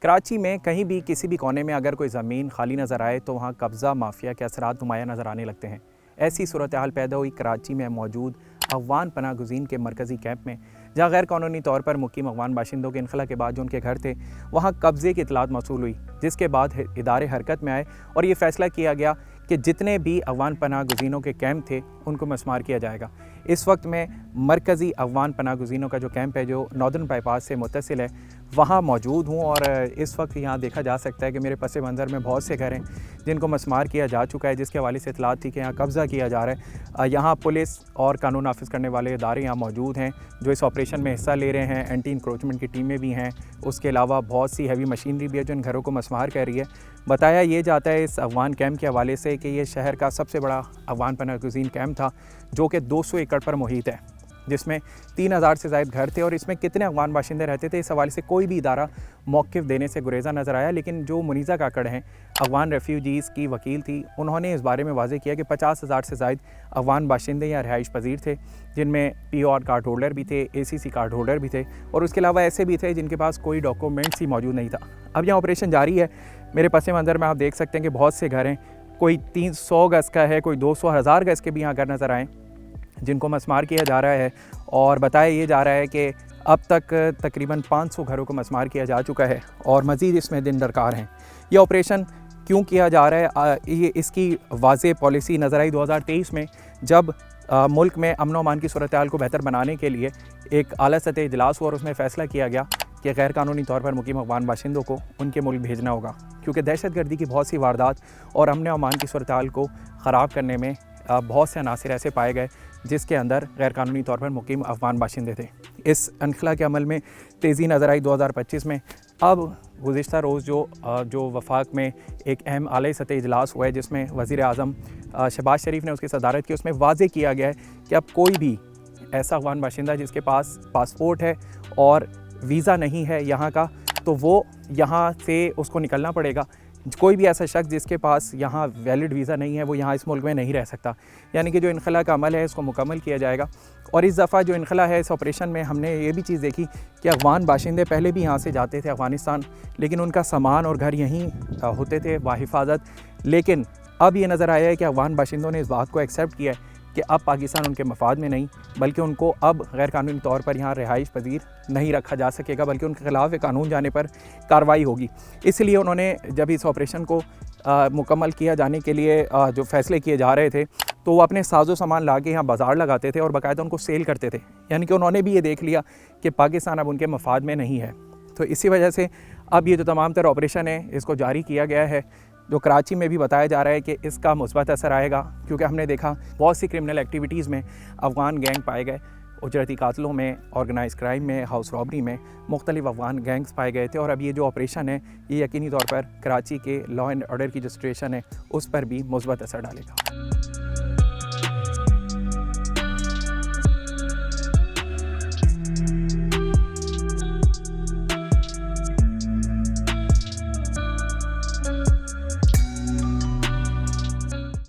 कराची में कहीं भी किसी भी कोने में अगर कोई ज़मीन खाली नज़र आए तो वहाँ कब्ज़ा माफिया के असरात नुमाया नज़र आने लगते हैं। ऐसी सूरत हाल पैदा हुई कराची में मौजूद अफगान पनाह गुज़ीन के मरकज़ी कैंप में, जहाँ गैर कानूनी तौर पर मुकीम अफगान बाशिंदों के इनखला के बाद जो उनके घर थे वहाँ कब्ज़े की इतलात मौसूल हुई, जिसके बाद इदारे हरकत में आए और ये फ़ैसला किया गया कि जितने भी अफगान पनाह गुज़ीनों के कैंप थे उनको मस्मार किया जाएगा। इस वक्त में मरकज़ी अफगान पनाह गुज़ीनों का जो कैंप है जो नॉर्दर्न बाईपास से मुत्तसिल है वहाँ मौजूद हूँ और इस वक्त यहाँ देखा जा सकता है कि मेरे पस मंज़र में बहुत से घर हैं जिनको मस्मार किया जा चुका है, जिसके हवाले से इतलात थी कि यहाँ कब्ज़ा किया जा रहा है। यहाँ पुलिस और कानून नाफिज करने वाले इदारे यहाँ मौजूद हैं जो इस ऑपरेशन में हिस्सा ले रहे हैं। एंटी इंक्रोचमेंट की टीमें भी हैं, उसके अलावा बहुत सी हैवी मशीनरी भी है जो इन घरों को मस्मार कर रही है। बताया ये जाता है इस अफगान कैंप के हवाले से कि ये शहर का सबसे बड़ा अफगान पनाह गुज़ीन कैंप था जो कि 200 एकड़ पर मुहित है, जिसमें 3000 से ज़ायद घर थे और इसमें कितने अफगान बाशिंदे रहते थे इस हवाले से कोई भी इदारा मौक़िफ़ देने से गुरेज़ा नज़र आया। लेकिन जो मुनीज़ा काकड़ हैं, अफगान रेफ्यूजीज़ की वकील थी, उन्होंने इस बारे में वाज़ेह किया कि 50,000 से ज़ायद अफगान बाशिंदे या रिहाइश पजीर थे, जिनमें POR कार्ड होल्डर भी थे, ACC कार्ड होल्डर भी थे और उसके अलावा ऐसे भी थे जिनके पास कोई डॉक्यूमेंट्स ही मौजूद नहीं था। अब यहाँ ऑपरेशन जारी है। मेरे पस मंज़र में आप देख सकते हैं कि बहुत से घर हैं, कोई 300 गज़ का है, कोई 200 हज़ार गज़ के भी यहाँ घर नज़र आएँ जिनको मस्मार किया जा रहा है। और बताया ये जा रहा है कि अब तक तकरीबन 500 घरों को मस्मार किया जा चुका है और मज़ीद इसमें दिन दरकार हैं। ये ऑपरेशन क्यों किया जा रहा है, ये इसकी वाज़ेह पॉलिसी नज़र आई 2023 में, जब मुल्क में अमन व अमान की सूरत हाल को बेहतर बनाने के लिए एक आला सतह इजलास हुआ और उसमें फ़ैसला किया गया कि गैर कानूनी तौर पर मुकीम अफगान बाशिंदों को उनके मुल्क भेजना होगा, क्योंकि दहशतगर्दी की बहुत सी वारदात और अमन व अमान की सूरत हाल को ख़राब करने में बहुत से अनासिर ऐसे पाए गए जिसके अंदर गैर कानूनी तौर पर मुकीम अफगान बाशिंदे थे। इस इनखला के अमल में तेज़ी नज़र आई 2025 में। अब गुज़िश्ता रोज़ जो वफाक में एक अहम आला सतह इजलास हुआ है जिसमें वज़ीर आज़म शहबाज शरीफ ने उसकी सदारत की, उसमें वाज़ेह किया गया है कि अब कोई भी ऐसा अफगान बाशिंदा जिसके पास पासपोर्ट है और वीज़ा नहीं है यहाँ का, तो वो यहाँ से उसको निकलना पड़ेगा। कोई भी ऐसा शख्स जिसके पास यहाँ वैलिड वीज़ा नहीं है वो यहाँ इस मुल्क में नहीं रह सकता। यानी कि जो इनखला का अमल है इसको मुकम्मल किया जाएगा। और इस दफ़ा जो इनखला है इस ऑपरेशन में हमने ये भी चीज़ देखी कि अफगान बाशिंदे पहले भी यहाँ से जाते थे अफ़गानिस्तान, लेकिन उनका सामान और घर यहीं होते थे बाहिफाजत। लेकिन अब ये नज़र आया है कि अफगान बाशिंदों ने इस बात को एक्सेप्ट किया है कि अब पाकिस्तान उनके मफाद में नहीं, बल्कि उनको अब गैर कानूनी तौर पर यहाँ रिहाइश पजीर नहीं रखा जा सकेगा, बल्कि उनके ख़िलाफ़ कानून जाने पर कार्रवाई होगी। इसलिए उन्होंने जब इस ऑपरेशन को मुकम्मल किया जाने के लिए जो फ़ैसले किए जा रहे थे तो वो अपने साजो सामान ला के यहाँ बाज़ार लगाते थे और बाकायदा उनको सेल करते थे। यानी कि उन्होंने भी ये देख लिया कि पाकिस्तान अब उनके मफाद में नहीं है। तो इसी वजह से अब ये जो तमाम तरह ऑपरेशन है इसको जारी किया गया है, जो कराची में भी बताया जा रहा है कि इसका मुस्बत असर आएगा, क्योंकि हमने देखा बहुत सी क्रिमिनल एक्टिविटीज़ में अफ़गान गैंग पाए गए, उजरती कातलों में, ऑर्गेनाइज क्राइम में, हाउस रॉबरी में मुख्तलिफ अफ़गान गैंग्स पाए गए थे। और अब ये जो ऑपरेशन है ये यकीनी तौर पर कराची के लॉ एंड ऑर्डर की जो सिचुएशन है उस पर भी मुस्बत असर डालेगा।